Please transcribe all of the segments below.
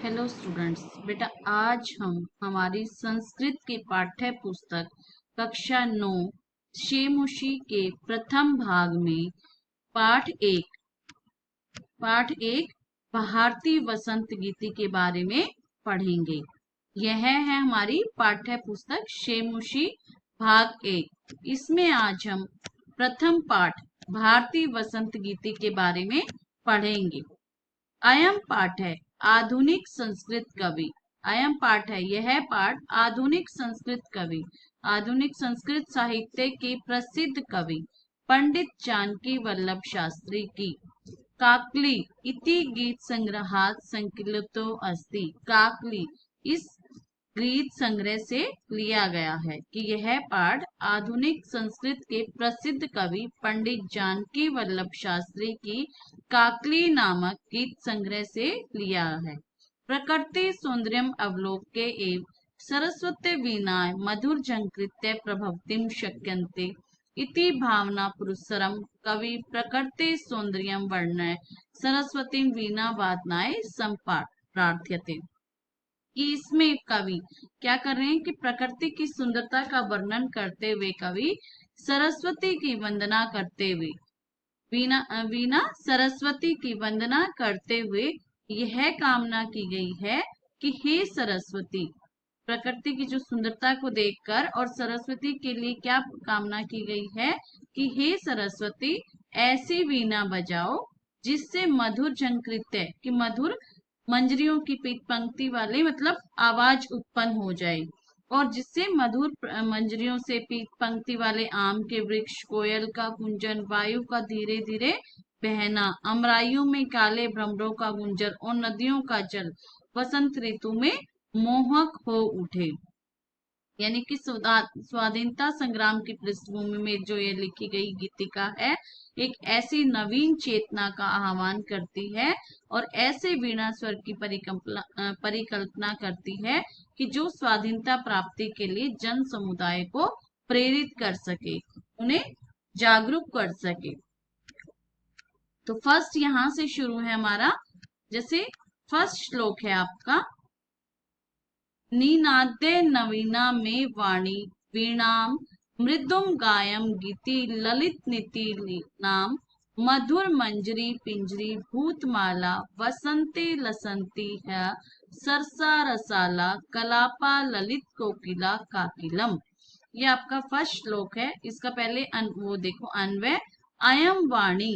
Hello students, बेटा आज हम हमारी संस्कृत की पाठ्य पुस्तक कक्षा 9 शेमुशी के प्रथम भाग में पाठ एक भारतीय वसंत गीति के बारे में पढ़ेंगे। यह है हमारी पाठ्य पुस्तक शेमुशी भाग 1। इसमें आज हम प्रथम पाठ भारतीय वसंत गीति के बारे में पढ़ेंगे। अयम पाठ है आधुनिक संस्कृत कवि। अयम पाठ है यह पाठ आधुनिक संस्कृत कवि, आधुनिक संस्कृत साहित्य के प्रसिद्ध कवि पंडित जानकी वल्लभ शास्त्री की काकली इति गीत संग्रहात संकलितो अस्ति। काकली इस गीत संग्रह से लिया गया है कि यह पाठ आधुनिक संस्कृत के प्रसिद्ध कवि पंडित जानकी वल्लभ शास्त्री की काकली नामक गीत संग्रह से लिया है। प्रकृति सौंदर्यम अवलोक्य एवं सरस्वती वीणाय मधुर झंकृत्य प्रभवतिम शक्यन्ते इति भावना पुरस्सरम कवि प्रकृति सौंदर्यम वर्णय सरस्वती वीणा वादनाय संप्रार्थ्यते। कि इसमें कवि क्या कर रहे हैं कि प्रकृति की सुंदरता का वर्णन करते हुए कवि सरस्वती की वंदना करते हुए वीणा सरस्वती की वंदना करते हुए यह कामना की गई है कि हे सरस्वती, प्रकृति की जो सुंदरता को देखकर और सरस्वती के लिए क्या कामना की गई है कि हे सरस्वती ऐसी वीणा बजाओ जिससे मधुर झंकृत्य की मधुर मंजरियों की पंक्ति वाले मतलब आवाज उत्पन्न हो जाए और जिससे मधुर मंजरियों से पीत पंक्ति वाले आम के वृक्ष, कोयल का कुंजन, वायु का धीरे धीरे बहना, अमराइयों में काले भ्रमरों का गुंजन और नदियों का जल वसंत ऋतु में मोहक हो उठे। यानी कि स्वाधीनता संग्राम की पृष्ठभूमि में जो ये लिखी गई गीतिका है एक ऐसी नवीन चेतना का आह्वान करती है और ऐसे वीणा स्वर की परिकल्पना करती है कि जो स्वाधीनता प्राप्ति के लिए जन समुदाय को प्रेरित कर सके, उन्हें जागरूक कर सके। तो फर्स्ट यहाँ से शुरू है हमारा। जैसे फर्स्ट श्लोक है आपका, निनाद्य नवीना में वाणी वीणाम मृदुम गायम गीति ललित नीति नाम मधुर मंजरी पिंजरी भूतमाला वसंती लसंती है सरसा रसाला कलापा ललित कोकिला काकिलम। ये आपका फर्स्ट श्लोक है। इसका पहले वो देखो अन्वय, अयम वाणी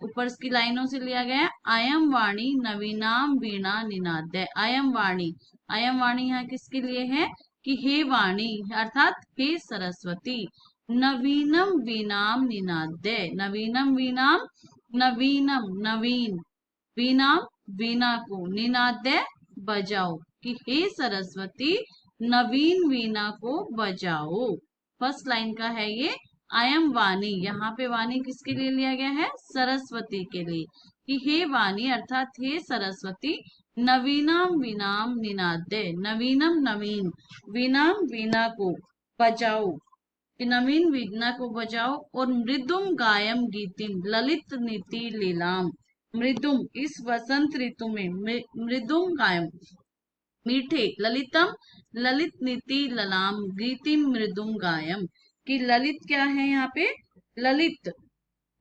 ऊपर इसकी लाइनों से लिया गया है। अयम वाणी नवीनाम वीणा निनाद्य। अयम वाणी, अयम वाणी यहाँ किसके लिए है कि हे वाणी अर्थात हे सरस्वती, नवीनम वीणाम निनाद्य, नवीनम वीणाम, नवीनम नवीन, वीणाम वीणा को, निनाद्य बजाओ, कि हे सरस्वती नवीन वीणा को बजाओ। फर्स्ट लाइन का है ये अयम वाणी। यहाँ पे वाणी किसके लिए लिया गया है? सरस्वती के लिए, कि हे वाणी अर्थात हे सरस्वती नवीनम वीणाम निनाद्य, नवीनम नवीन, वीणाम वीणा को बजाओ, कि नवीन वीणा को बजाओ, और मृदुम गायम गीतिम ललित नीति लीलाम, मृदुम इस वसंत ऋतु में मृदुम गायम मीठे, ललितम ललित नीति ललाम गीतिम मृदुम गायम, कि ललित क्या है यहाँ पे? ललित,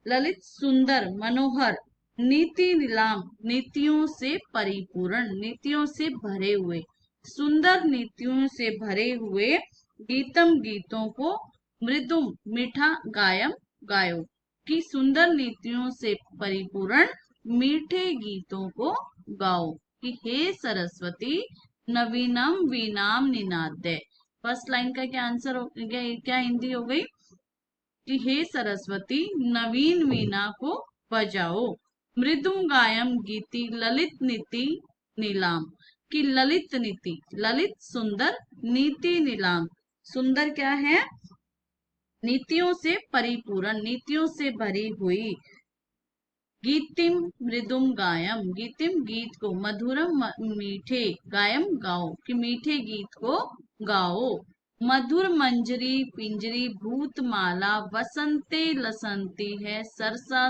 ललित सुंदर मनोहर, नीति नीलाम नीतियों से परिपूर्ण, नीतियों से भरे हुए, सुंदर नीतियों से भरे हुए गीतम गीतों को, मृदुम मीठा, गायम गायो, कि सुंदर नीतियों से परिपूर्ण मीठे गीतों को गाओ, कि हे सरस्वती नवीनम वीणाम निनाद्य। फर्स्ट लाइन का क्या आंसर हो गया, क्या हिंदी हो गई कि हे सरस्वती नवीन वीणा को बजाओ, मृदुम गायम गीति ललित नीति नीलाम, कि ललित नीति, ललित सुंदर, नीति नीलाम सुंदर क्या है? नीतियों से परिपूर्ण, नीतियों से भरी हुई, गीतिम मृदुम गायम, गीतिम गीत को, मधुरम मीठे, गायम गाओ, कि मीठे गीत को गाओ, मधुर मंजरी पिंजरी भूतमाला वसंते लसंती है सरसा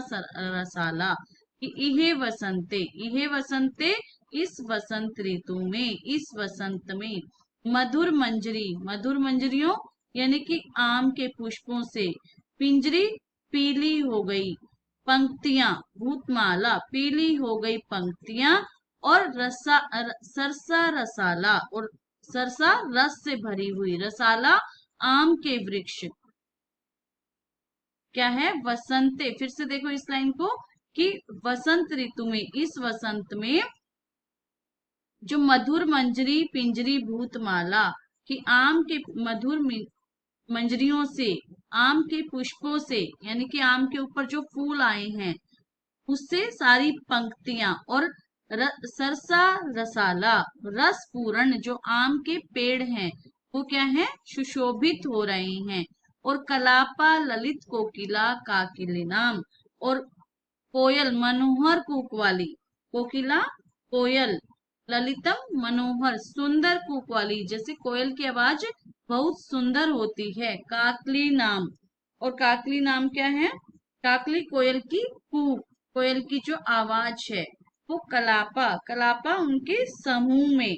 रसाला, कि इहे वसंते, इहे वसंते इस वसंत ऋतु में, इस वसंत में मधुर मंजरी, मधुर मंजरियों यानी कि आम के पुष्पों से पिंजरी पीली हो गई, पंक्तियां, भूतमाला पीली हो गई पंक्तियां, और सरसा रसाला, और सरसा रस से भरी हुई, रसाला आम के वृक्ष, क्या है, वसंते। फिर से देखो इस लाइन को कि वसंत ऋतु में, इस वसंत में जो मधुर मंजरी पिंजरी भूतमाला कि आम के मधुर मंजरियों से, आम के पुष्पों से, यानी कि आम के ऊपर जो फूल आए हैं उससे सारी पंक्तियां, और सरसा रसाला रस पूर्ण जो आम के पेड़ हैं वो क्या है, सुशोभित हो रहे हैं। और कलापा ललित कोकिला काकिली नाम, और कोयल मनोहर कूक वाली, कोकिला कोयल, ललितम मनोहर सुंदर कूक वाली, जैसे कोयल की आवाज बहुत सुंदर होती है, काकली नाम। और काकली नाम क्या है, काकली कोयल की कूक, कोयल की जो आवाज है वो कलापा, कलापा उनके समूह में,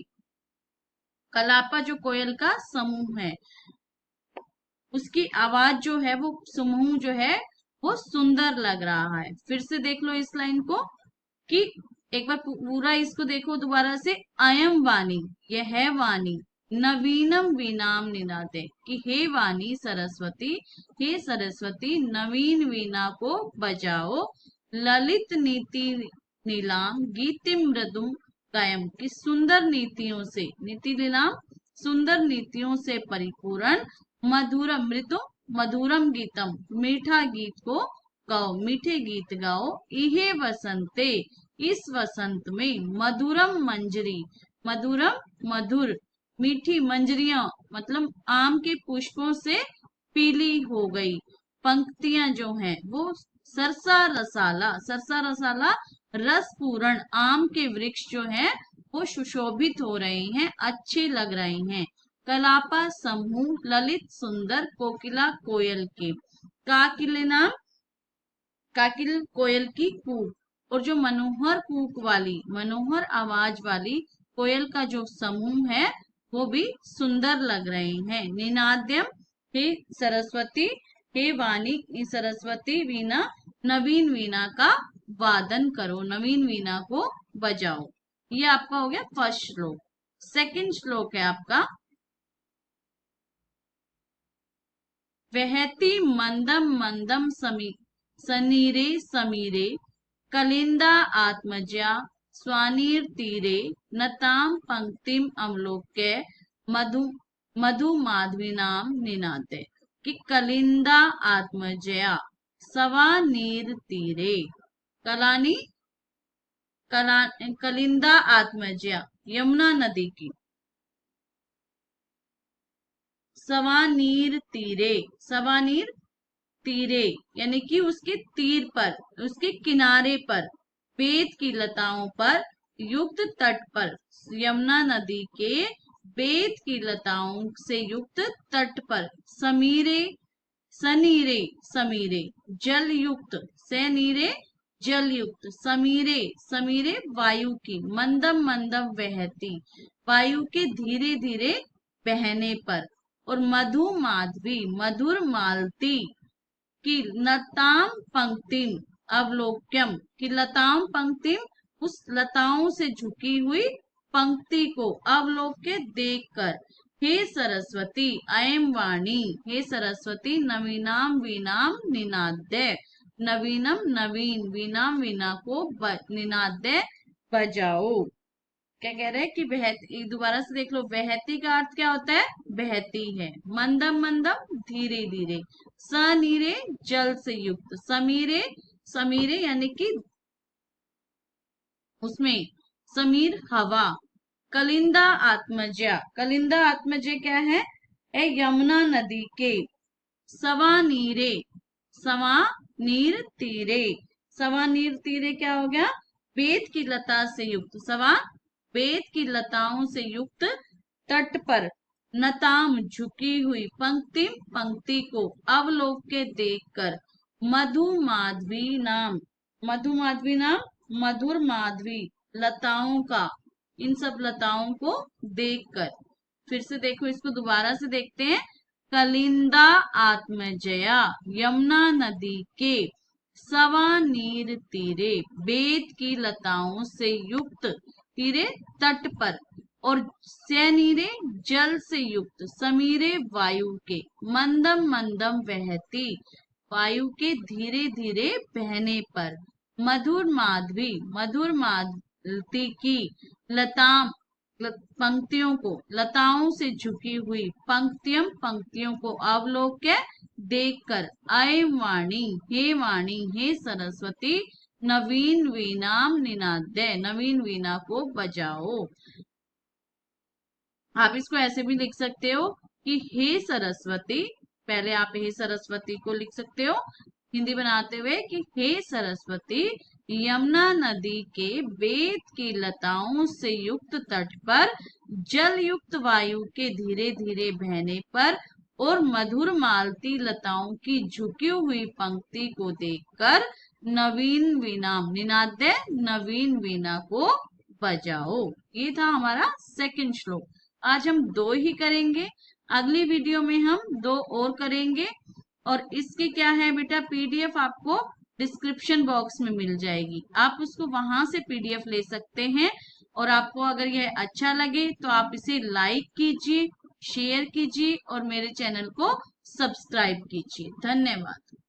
कलापा जो कोयल का समूह है उसकी आवाज जो है वो समूह जो है वो सुंदर लग रहा है। फिर से देख लो इस लाइन को कि एक बार पूरा इसको देखो दोबारा से, अयम वाणी, यह है वाणी, नवीनम वीणाम निनादे कि हे वाणी सरस्वती, हे सरस्वती नवीन वीणा को बजाओ, ललित नीति नीलाम गीति मृदुम गायम की सुंदर नीतियों से, नीति नीलाम सुंदर नीतियों से परिपूर्ण, मधुरम मृदु मधुरम गीतम मीठा गीत को गाओ, मीठे गीत गाओ, इहे वसंते इस वसंत में, मधुरम मंजरी, मधुरम मधुर, मीठी मंजरियां मतलब आम के पुष्पों से पीली हो गई, पंक्तियां जो हैं वो सरसा रसाला, सरसा रसाला रस पूर्ण आम के वृक्ष जो हैं वो सुशोभित हो रहे हैं, अच्छे लग रहे हैं। कलापा समूह ललित सुंदर कोकिला कोयल के, काकिले नाम काकिल कोयल की कूक, और जो मनोहर कूक वाली, मनोहर आवाज वाली कोयल का जो समूह है वो भी सुंदर लग रहे हैं। निनाद्यम हे सरस्वती, हे वाणी सरस्वती वीणा, नवीन वीणा का वादन करो, नवीन वीणा को बजाओ। ये आपका हो गया फर्स्ट श्लोक। सेकंड श्लोक है आपका, वहती मंदम मंदम सनीरे समीरे, कलिंदा आत्मजा स्वानीर तीरे, नताम पंक्तिम अवलोक्य मधु मधु माधवीनाम निनाते कि कलिंदा आत्मजया सवा नीर तीरे, कलानी कलिंदा आत्मजया यमुना नदी की, सवानीर तीरे, सवानीर तीरे यानी कि उसके तीर पर, उसके किनारे पर, बेत की लताओं पर युक्त तट पर, यमुना नदी के बेत की लताओं से युक्त तट पर, समीरे सनीरे समीरे जल युक्त, सनीरे जल युक्त, समीरे समीरे वायु की, मंदम मंदम बहती वायु के धीरे धीरे बहने पर, और मधु माधवी मधुर मालती की, लताम पंक्तिम अवलोक्यम की, लताम पंक्तिम उस लताओं से झुकी हुई पंक्ति को अवलोक्य देखकर, हे सरस्वती अयम वाणी, हे सरस्वती नवीनाम वीणाम निनाद्य, नवीनम नवीन वीणाम वीणा को निनाद्य बजाओ। क्या कह रहे हैं कि बहती, दोबारा से देख लो, बहती का अर्थ क्या होता है, बहती है, मंदम मंदम धीरे धीरे, सनीरे जल से युक्त, समीरे समीरे यानी कि उसमें समीर हवा, कलिंदा आत्मजा, कलिंदा आत्मजा क्या है, यमुना नदी के, सवा नीरे सवा नीर तीरे, सवा नीर तीरे क्या हो गया, बेत की लता से युक्त, सवा बेत की लताओं से युक्त तट पर, नताम झुकी हुई, पंक्ति पंक्ति को अवलोक्य देखकर, मधु माधवी नाम, मधु माधवी नाम मधुर माधवी लताओं का, इन सब लताओं को देखकर। फिर से देखो, इसको दोबारा से देखते हैं। कलिंदा आत्मजया यमुना नदी के सवा नीर तीरे, बेत की लताओं से युक्त तीरे तट पर, और सनीरे जल से युक्त समीरे वायु के, मंदम मंदम बहती वायु के धीरे धीरे बहने पर, मधुर मालती की लताम पंक्तियों को, लताओं से झुकी हुई पंक्तियों को अवलोक्य देखकर, अय वाणी, हे सरस्वती, नवीन वीणाम निनादे, नवीन वीणा को बजाओ। आप इसको ऐसे भी लिख सकते हो कि हे सरस्वती, पहले आप हे सरस्वती को लिख सकते हो हिंदी बनाते हुए कि हे सरस्वती, यमुना नदी के बेत की लताओं से युक्त तट पर, जल युक्त वायु के धीरे धीरे बहने पर, और मधुर मालती लताओं की झुकी हुई पंक्ति को देखकर, नवीन वीणा निनादे, नवीन वीणा को बजाओ। ये था हमारा सेकंड श्लोक। आज हम 2 ही करेंगे, अगली वीडियो में हम 2 और करेंगे। और इसके क्या है बेटा, पीडीएफ आपको डिस्क्रिप्शन बॉक्स में मिल जाएगी, आप उसको वहां से पीडीएफ ले सकते हैं। और आपको अगर यह अच्छा लगे तो आप इसे लाइक कीजिए, शेयर कीजिए और मेरे चैनल को सब्सक्राइब कीजिए। धन्यवाद।